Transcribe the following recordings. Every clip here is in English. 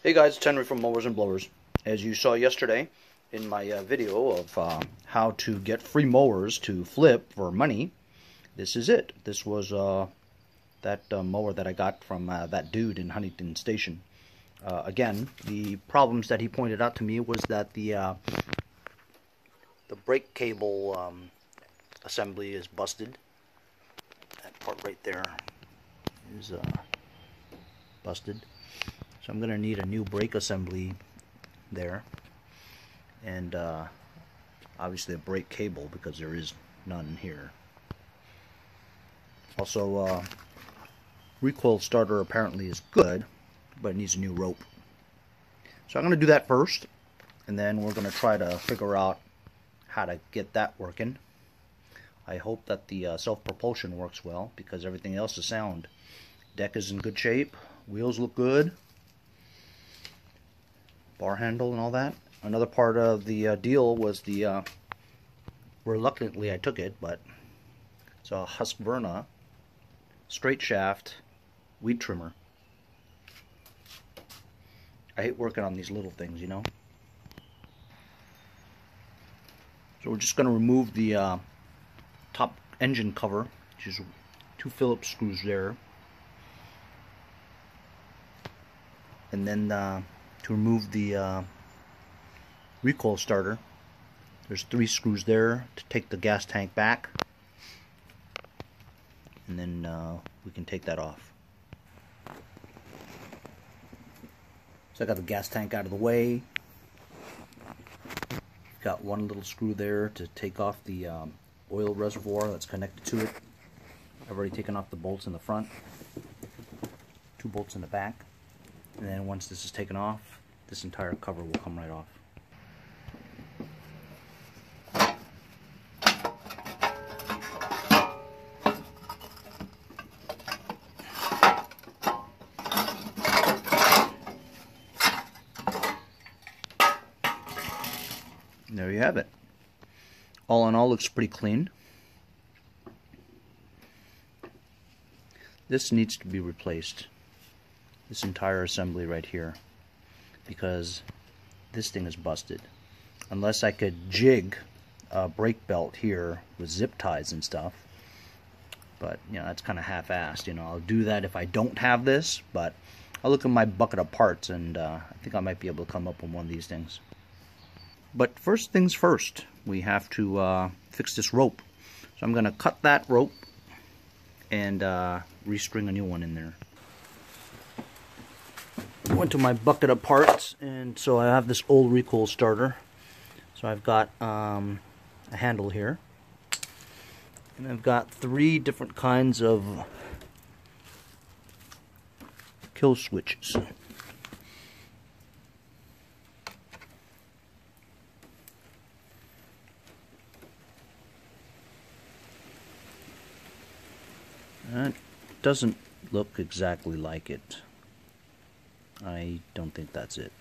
Hey guys, it's Henry from Mowers and Blowers. As you saw yesterday in my video of how to get free mowers to flip for money, this is it. This was that mower that I got from that dude in Huntington Station. Again, the problems that he pointed out to me was that the brake cable assembly is busted. That part right there is busted. So I'm going to need a new brake assembly there, and obviously a brake cable because there is none here. Also, Recoil Starter apparently is good, but it needs a new rope. So I'm going to do that first, and then we're going to try to figure out how to get that working. I hope that the self-propulsion works well because everything else is sound. Deck is in good shape, wheels look good, bar handle and all that. Another part of the deal was the reluctantly I took it, but it's a Husqvarna straight shaft weed trimmer. I hate working on these little things, you know. So we're just going to remove the top engine cover, which is 2 Phillips screws there, and then to remove the recoil starter, there's 3 screws there to take the gas tank back, and then we can take that off. So I got the gas tank out of the way. Got 1 little screw there to take off the oil reservoir that's connected to it. I've already taken off the bolts in the front, 2 bolts in the back, and then once this is taken off, this entire cover will come right off. And there you have it. All in all, looks pretty clean. This needs to be replaced, this entire assembly right here, because this thing is busted. Unless I could jig a brake belt here with zip ties and stuff, but you know, that's kind of half-assed. You know, I'll do that if I don't have this, but I'll look in my bucket of parts, and I think I might be able to come up with one of these things. But first things first, we have to fix this rope. So I'm going to cut that rope and restring a new one in there. I went to my bucket of parts, and so I have this old Recoil Starter. So I've got a handle here, and I've got 3 different kinds of kill switches. That doesn't look exactly like it. I don't think that's it.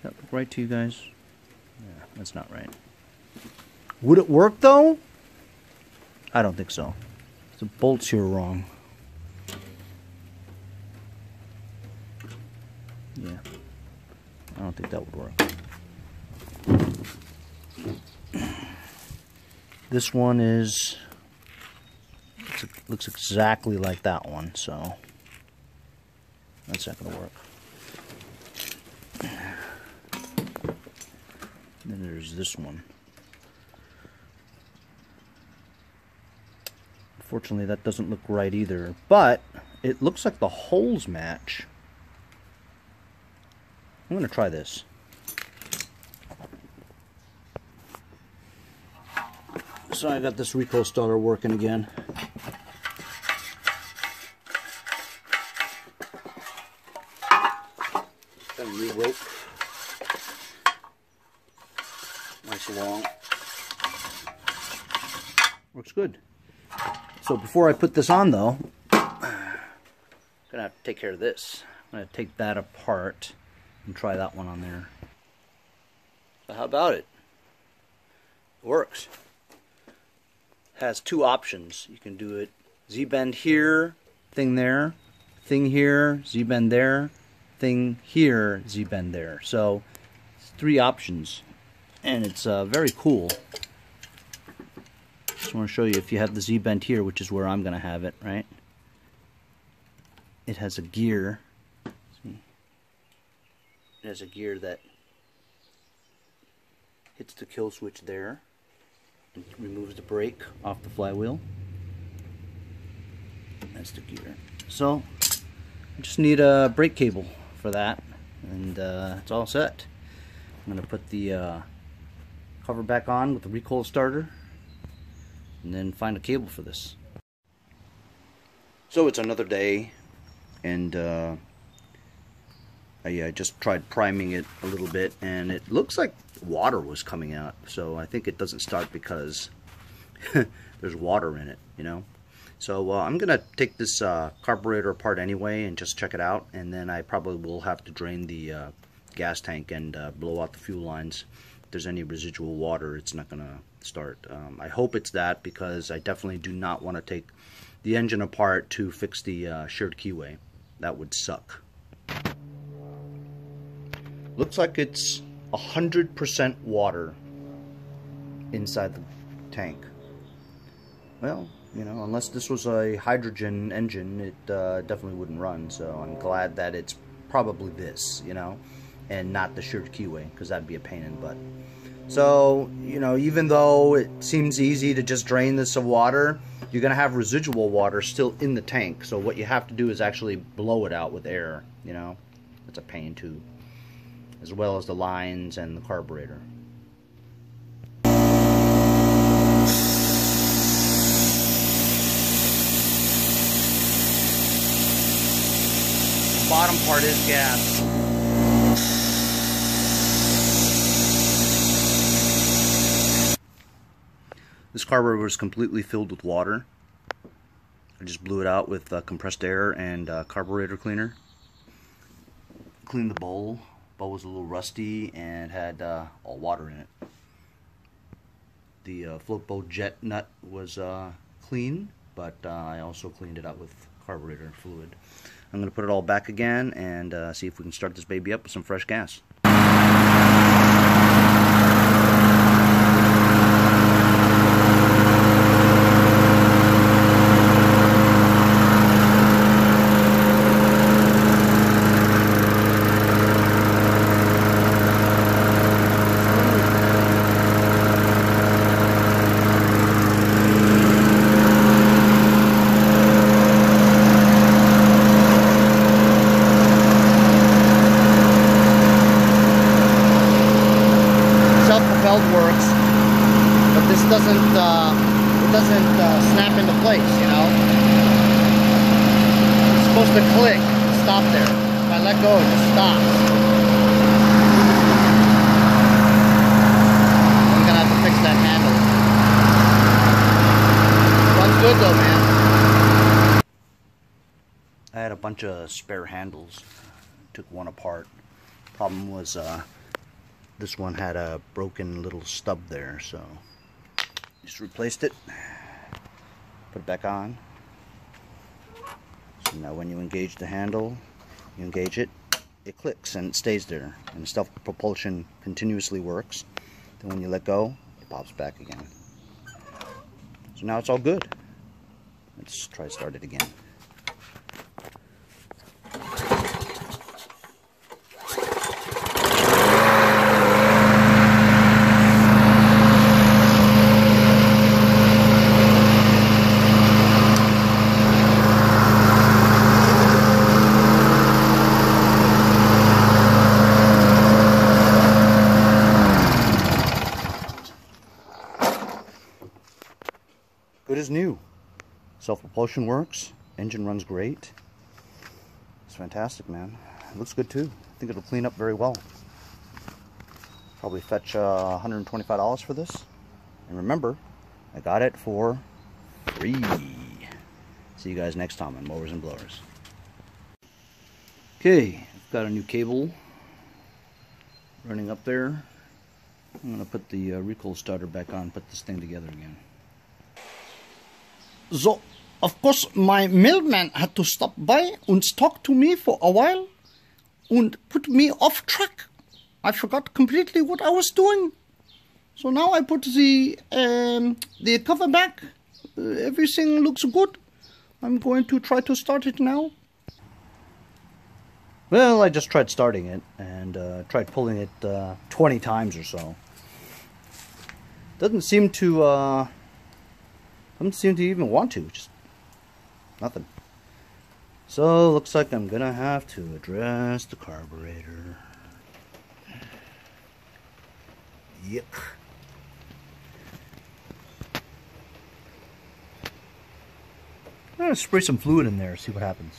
Does that look right to you guys? Yeah, that's not right. Would it work though? I don't think so. The bolts here are wrong. Yeah, I don't think that would work. This one looks exactly like that one, so that's not going to work. Then there's this one. Unfortunately, that doesn't look right either, but it looks like the holes match. I'm going to try this. So I got this Recoil Starter working again. Got a new rope. Nice long. Works good. So before I put this on though, I'm gonna have to take care of this. I'm gonna take that apart and try that one on there. So how about it? It works. Has 2 options. You can do it Z-bend here thing there, thing here, Z-bend there, thing here, Z-bend there. So it's 3 options, and it's very cool. Just want to show you, if you have the Z-bend here, which is where I'm going to have it, right? It has a gear. See? It has a gear that hits the kill switch there and removes the brake off the flywheel. That's the gear. So I just need a brake cable for that, and it's all set. I'm going to put the cover back on with the Recoil Starter and then find a cable for this. So it's another day, and I just tried priming it a little bit, and it looks like water was coming out. So I think it doesn't start because there's water in it, you know. So I'm gonna take this carburetor apart anyway and just check it out, and then I probably will have to drain the gas tank and blow out the fuel lines. If there's any residual water, it's not gonna start. I hope it's that, because I definitely do not want to take the engine apart to fix the shared keyway. That would suck. Looks like it's 100% water inside the tank. Well, you know, unless this was a hydrogen engine, it definitely wouldn't run. So I'm glad that it's probably this, you know, and not the shared keyway, because that'd be a pain in the butt. So, you know, even though it seems easy to just drain this of water, you're going to have residual water still in the tank. So what you have to do is actually blow it out with air, you know. It's a pain too, as well as the lines and the carburetor. The bottom part is gas. This carburetor was completely filled with water. I just blew it out with compressed air and carburetor cleaner. Cleaned the bowl. Bowl was a little rusty and had all water in it. The float bowl jet nut was clean, but I also cleaned it out with carburetor fluid. I'm going to put it all back again and see if we can start this baby up with some fresh gas. Works, but this doesn't snap into place, you know. It's supposed to click, stop there. If I let go, it just stops. I'm gonna have to fix that handle. Runs good though, man. I had a bunch of spare handles. Took one apart. Problem was this one had a broken little stub there, so just replaced it, put it back on. So now when you engage the handle, you engage it, it clicks and it stays there, and self-propulsion continuously works. Then when you let go, it pops back again. So now it's all good. Let's try to start it again. Good as new. Self-propulsion works. Engine runs great. It's fantastic, man. It looks good too. I think it'll clean up very well. Probably fetch $125 for this. And remember, I got it for free. See you guys next time on Mowers and Blowers. Okay, I've got a new cable running up there. I'm going to put the Recoil Starter back on, put this thing together again. So, Of course, my mailman had to stop by and talk to me for a while and put me off track. I forgot completely what I was doing. So now I put the cover back. Everything looks good. I'm going to try to start it now. Well, I just tried starting it and tried pulling it 20 times or so. Doesn't seem to even want to. Just nothing. So looks like I'm gonna have to address the carburetor. Yuck. I'm gonna spray some fluid in there, see what happens.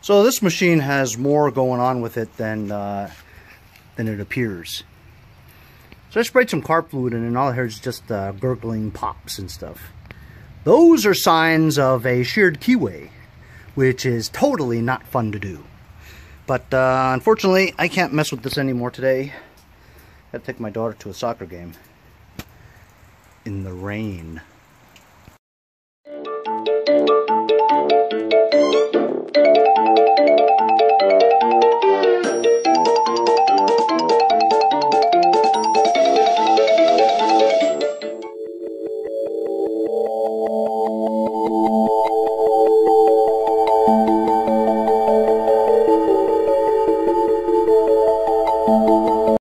So this machine has more going on with it than it appears. So I sprayed some carb fluid in, and all I heard is just gurgling pops and stuff. Those are signs of a sheared keyway, which is totally not fun to do. But unfortunately, I can't mess with this anymore today. I had to take my daughter to a soccer game in the rain.